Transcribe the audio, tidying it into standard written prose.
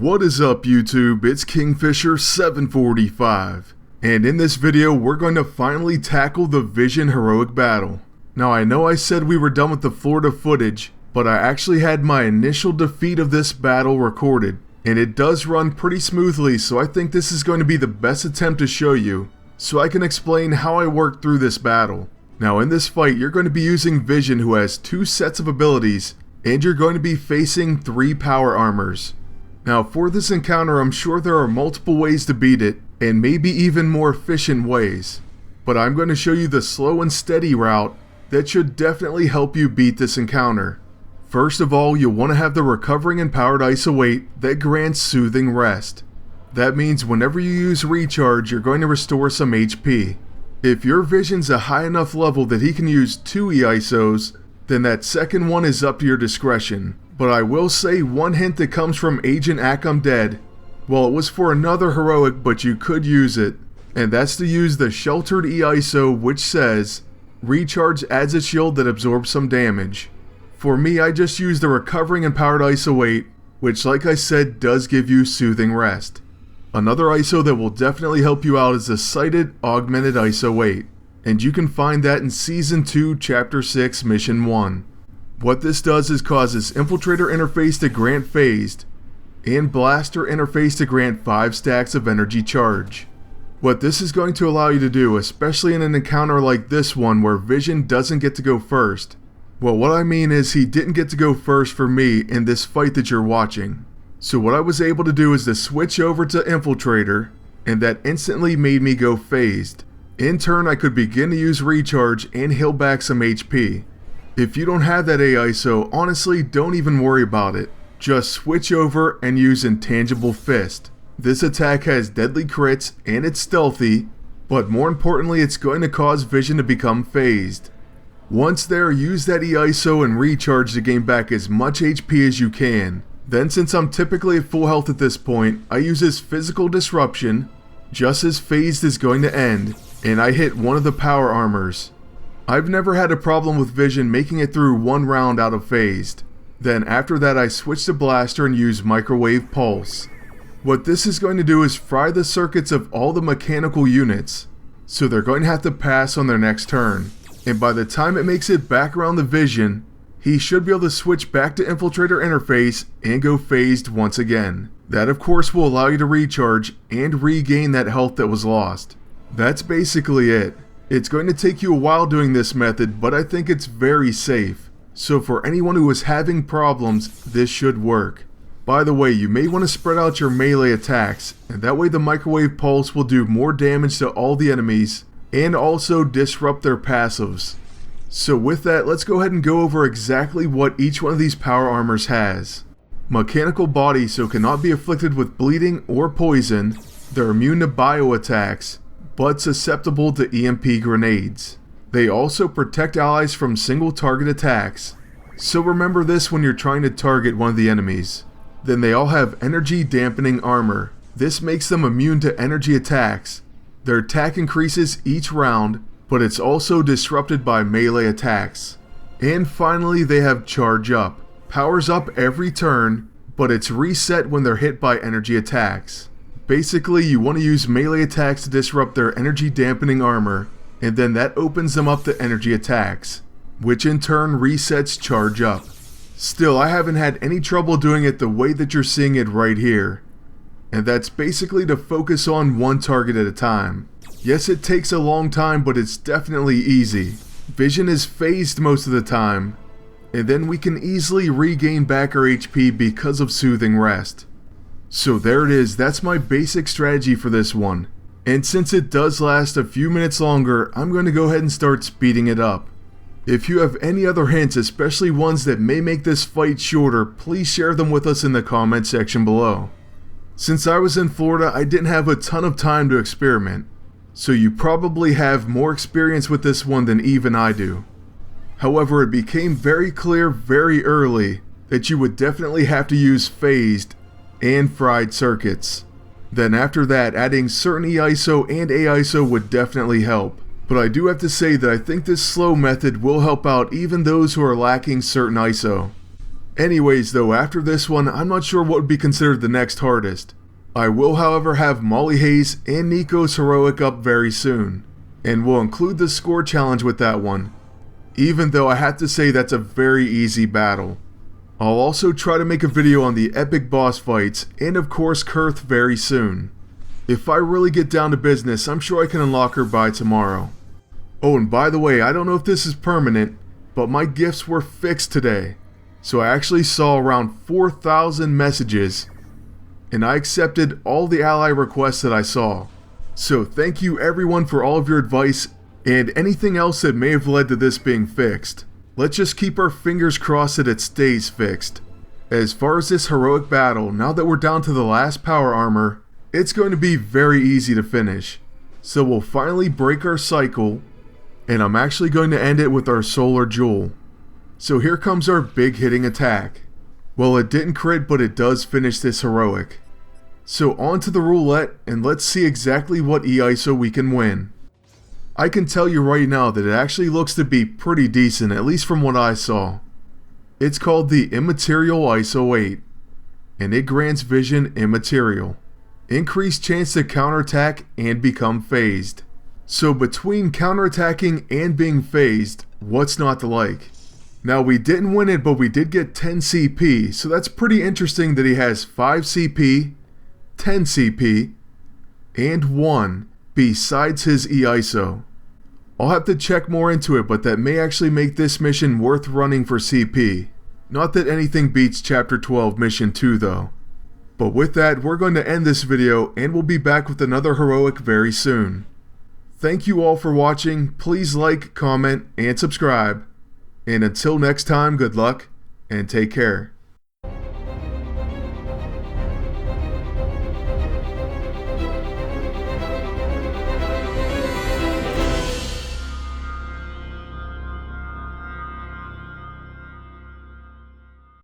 What is up YouTube, it's Kingfisher745, and in this video we're going to finally tackle the Vision heroic battle. Now I know I said we were done with the Florida footage, but I actually had my initial defeat of this battle recorded, and it does run pretty smoothly, so I think this is going to be the best attempt to show you, so I can explain how I worked through this battle. Now in this fight you're going to be using Vision, who has 2 sets of abilities, and you're going to be facing 3 power armors. Now for this encounter I'm sure there are multiple ways to beat it, and maybe even more efficient ways. But I'm going to show you the slow and steady route that should definitely help you beat this encounter. First of all, you'll want to have the Recovering Empowered ISO-8 that grants Soothing Rest. That means whenever you use Recharge you're going to restore some HP. If your Vision's a high enough level that he can use 2 E-ISOs, then that second one is up to your discretion. But I will say one hint that comes from Agent Dead. Well, it was for another heroic, but you could use it, and that's to use the Sheltered E-ISO, which says, Recharge adds a shield that absorbs some damage. For me, I just used the Recovering Empowered ISO-8, which like I said does give you Soothing Rest. Another ISO that will definitely help you out is the Sighted Augmented ISO-8, and you can find that in Season 2, Chapter 6, Mission 1. What this does is causes Infiltrator interface to grant Phased, and Blaster interface to grant 5 stacks of energy charge. What this is going to allow you to do, especially in an encounter like this one where Vision doesn't get to go first. Well, what I mean is he didn't get to go first for me in this fight that you're watching. So what I was able to do is to switch over to Infiltrator, and that instantly made me go Phased. In turn, I could begin to use Recharge and heal back some HP. If you don't have that A-ISO, honestly don't even worry about it. Just switch over and use Intangible Fist. This attack has deadly crits and it's stealthy, but more importantly it's going to cause Vision to become phased. Once there, use that E-ISO and Recharge to gain back as much HP as you can. Then since I'm typically at full health at this point, I use his Physical Disruption, just as Phased is going to end, and I hit one of the power armors. I've never had a problem with Vision making it through one round out of Phased. Then after that I switch to Blaster and use Microwave Pulse. What this is going to do is fry the circuits of all the mechanical units, so they're going to have to pass on their next turn. And by the time it makes it back around the Vision, he should be able to switch back to Infiltrator interface and go Phased once again. That of course will allow you to recharge and regain that health that was lost. That's basically it. It's going to take you a while doing this method, but I think it's very safe. So for anyone who is having problems, this should work. By the way, you may want to spread out your melee attacks, and that way the Microwave Pulse will do more damage to all the enemies, and also disrupt their passives. So with that, let's go ahead and go over exactly what each one of these power armors has. Mechanical Body, so cannot be afflicted with bleeding or poison. They're immune to bio attacks, but susceptible to EMP grenades. They also protect allies from single target attacks, so remember this when you're trying to target one of the enemies. Then they all have energy dampening armor. This makes them immune to energy attacks. Their attack increases each round, but it's also disrupted by melee attacks. And finally they have Charge Up. Powers up every turn, but it's reset when they're hit by energy attacks. Basically, you want to use melee attacks to disrupt their energy dampening armor, and then that opens them up to energy attacks, which in turn resets Charge Up. Still, I haven't had any trouble doing it the way that you're seeing it right here. And that's basically to focus on one target at a time. Yes, it takes a long time, but it's definitely easy. Vision is phased most of the time, and then we can easily regain back our HP because of Soothing Rest. So there it is, that's my basic strategy for this one. And since it does last a few minutes longer, I'm going to go ahead and start speeding it up. If you have any other hints, especially ones that may make this fight shorter, please share them with us in the comment section below. Since I was in Florida, I didn't have a ton of time to experiment, so you probably have more experience with this one than even I do. However, it became very clear very early that you would definitely have to use Phased and fried circuits. Then after that, adding certain E-ISO and A-ISO would definitely help. But I do have to say that I think this slow method will help out even those who are lacking certain ISO. Anyways though, after this one, I'm not sure what would be considered the next hardest. I will however have Molly Hayes and Nico's heroic up very soon, and will include the score challenge with that one, even though I have to say that's a very easy battle. I'll also try to make a video on the epic boss fights, and of course Kurth very soon. If I really get down to business, I'm sure I can unlock her by tomorrow. Oh, and by the way, I don't know if this is permanent, but my gifts were fixed today. So I actually saw around 4,000 messages, and I accepted all the ally requests that I saw. So thank you everyone for all of your advice and anything else that may have led to this being fixed. Let's just keep our fingers crossed that it stays fixed. As far as this heroic battle, now that we're down to the last power armor, it's going to be very easy to finish. So we'll finally break our cycle, and I'm actually going to end it with our solar jewel. So here comes our big hitting attack. Well, it didn't crit, but it does finish this heroic. So on to the roulette, and let's see exactly what E-ISO we can win. I can tell you right now that it actually looks to be pretty decent, at least from what I saw. It's called the Immaterial ISO 8, and it grants vision immaterial. Increased chance to counterattack and become phased. So between counterattacking and being phased, what's not to like? Now we didn't win it, but we did get 10 CP, so that's pretty interesting that he has 5 CP, 10 CP, and 1 besides his E-ISO. I'll have to check more into it, but that may actually make this mission worth running for CP. Not that anything beats Chapter 12 Mission 2 though. But with that, we're going to end this video, and we'll be back with another heroic very soon. Thank you all for watching. Please like, comment, and subscribe. And until next time, good luck, and take care.